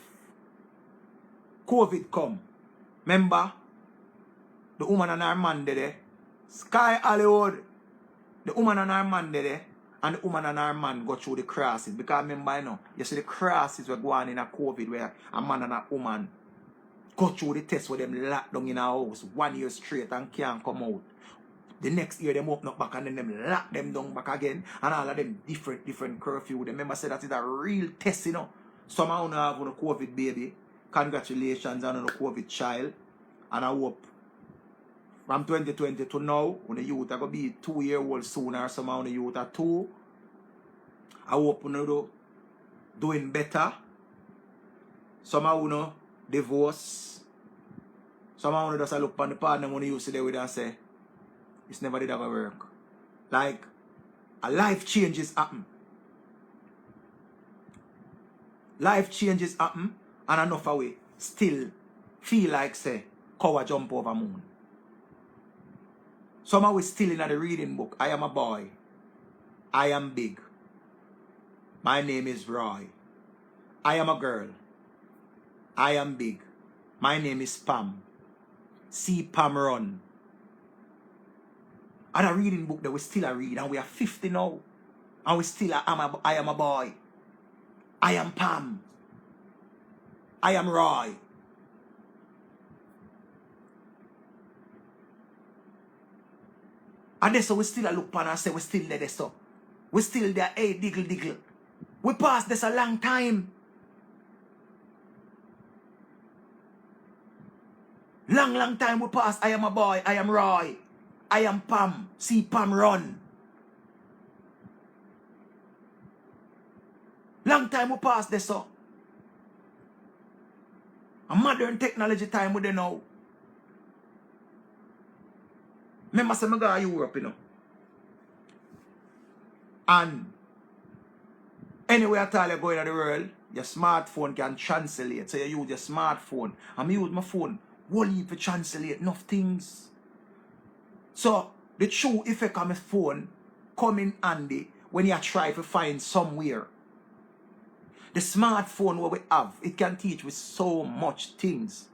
COVID come. Remember? The woman and her man there. Sky Hollywood. The woman and her man there. And the woman and her man go through the crosses. Because remember, you know, you see the crosses were going in a COVID where a man and a woman go through the test where them locked down in a house 1 year straight and can't come out. The next year, them open up back and then them lock them down back again. And all of them different curfew. The member said that is a real test, you know. Some of you have a COVID baby. Congratulations on a COVID child. And I hope from 2020 to now, when the youth are going to be 2-year-old soon or some of the youth are 2. I hope you doing better. Some of you divorce. Some of you just look on the partner when you see there with and say, it's never did ever work. Like, a life changes happen. Life changes happen, and enough away still feel like say cow jump over moon. Some of we still in the reading book. I am a boy. I am big. My name is Roy. I am a girl. I am big. My name is Pam. See Pam run. And a reading book that we still a read, and we are 50 now. And we still I am a boy. I am Pam. I am Roy. And that's so we still a look pan and say we still there so. We still there, hey, diggle. We passed this a long time. Long time we passed. I am a boy. I am Roy. I am Pam. See Pam run. Long time we passed this so. A modern technology time we there now. Remember say I go to Europe, you know. And anywhere at all you go in the world, your smartphone can translate. So you use your smartphone. And I use my phone only to translate enough things. So the true effect of my phone come in handy when you try to find somewhere. The smartphone what we have, it can teach with so much things.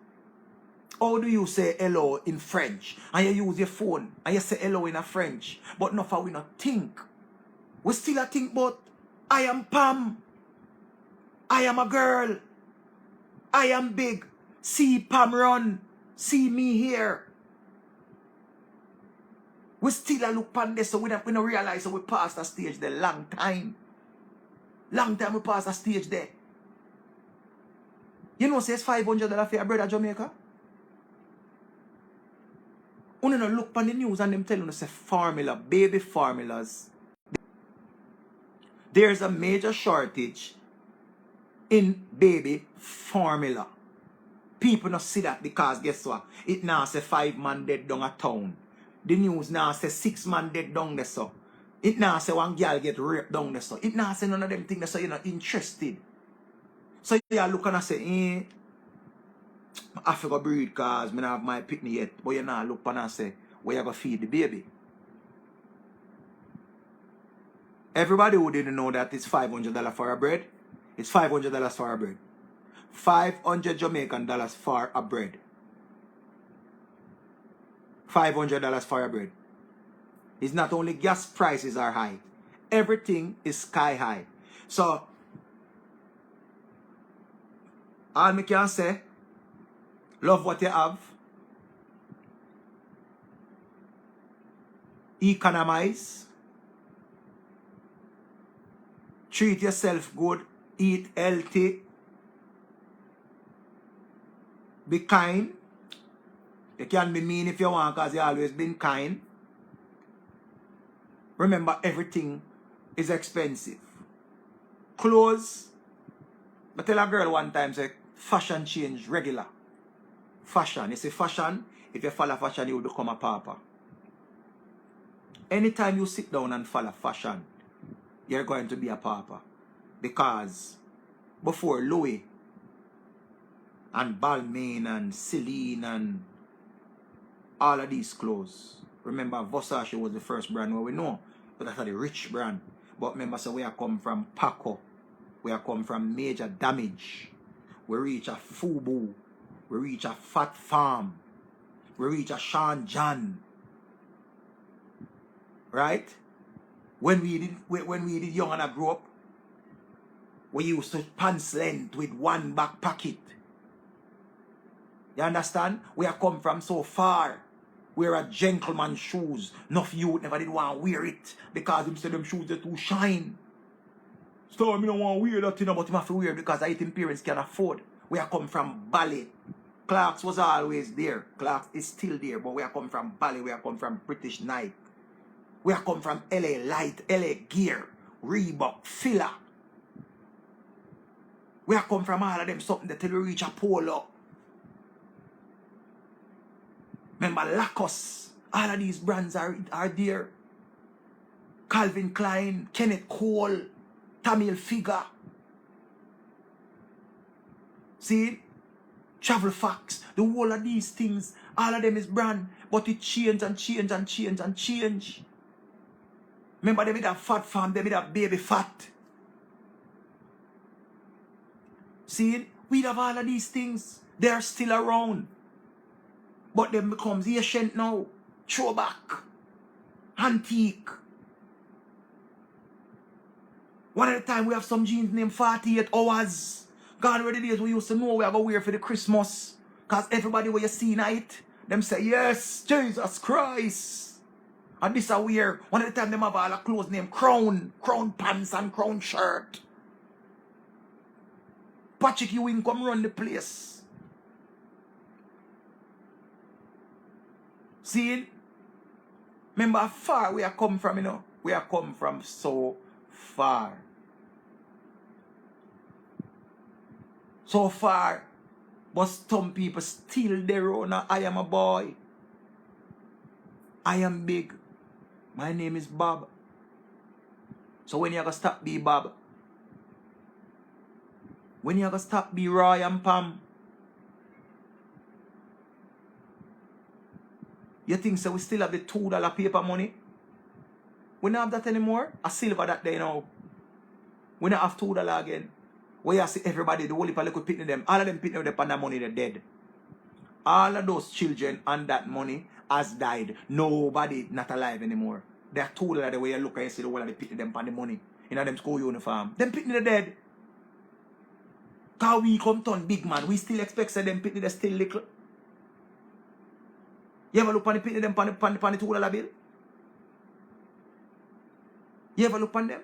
How do you say hello in French? And you use your phone and you say hello in a French. But not for we not think. We still a think about I am Pam. I am a girl. I am big. See Pam run. See me here. We still a look on this so we don't realize that we passed a stage there long time. Long time we passed a stage there. You know, say it's $500 for your brother Jamaica. You know, look on the news and them tell you say formula, baby formulas. There's a major shortage in baby formula. People not see that because guess what? It now say 5 man dead down a town. The news now say 6 man dead down there so. It now say 1 girl get raped down there so. It now say none of them things so you're not interested. So you look and say, I have to go breed because I don't have my picnic yet. But you now look and say, where you going to feed the baby? Everybody who didn't know that it's $500 for a bread. It's $500 for a bread. 500 Jamaican dollars for a bread. $500 for a bread. It's not only gas prices are high. Everything is sky high. So, all me can say, love what you have. Economize. Treat yourself good. Eat healthy. Be kind. You can be mean if you want because you always been kind. Remember, everything is expensive. Clothes. I tell a girl one time, say, fashion change regular. Fashion. You say fashion, if you follow fashion, you will become a papa. Anytime you sit down and follow fashion, you're going to be a papa. Because before Louis and Balmain and Celine and all of these clothes, remember Versace was the first brand where we know, but that's the rich brand. But remember, so we are come from Paco, we are come from Major Damage, we reach a Fubu, we reach a Fat Farm, we reach a Sean John, right? When we did young and I grew up, we used to pants length with one back pocket. You understand? We are come from so far. Wear a gentleman shoes. Enough youth never did want to wear it because them say them shoes they too shine. So I don't want to wear that thing, but I have to wear it because I think parents can afford. We are come from Ballet. Clarks was always there. Clarks is still there, but we are come from Ballet. We are come from British Nike. We are come from LA Light, LA Gear, Reebok, Fila. We are come from all of them something that till we reach a polo. Remember Lacoste. All of these brands are there. Calvin Klein, Kenneth Cole, Tamil Figure. See? Travel Facts. The whole of these things, all of them is brand. But it change and change and change and change. Remember they made a Fat Farm, they made a Baby Fat. See, we have all of these things. They are still around. But them becomes ancient now. Throwback. Antique. One at a time we have some jeans named 48 hours. God already days we used to know we are going to wear for the Christmas. Because everybody where you see night, them say, yes, Jesus Christ. And this are wear. One at a time them have all a clothes named Crown. Crown pants and Crown shirt. Patrick Ewing come run the place. See? Remember how far we are come from, you know? We are come from so far. So far. But some people still their own. I am a boy. I am big. My name is Bob. So when you gonna stop be Bob? When you gonna stop be Roy and Pam? You think so we still have the $2 paper money? We don't have that anymore. A silver that day now. We don't have $2 again. Where you see everybody, the whole heap of little pitney them, all of them pitney them on that money, they're dead. All of those children and that money has died. Nobody not alive anymore. There are $2 the way you look and you see the whole of the pitney them on the money. In them school uniform. Them pitney they're dead. Because we come turn big man, we still expect say them pitney they're still little. You ever look on the pitney them on the $2 bill? You ever look on them?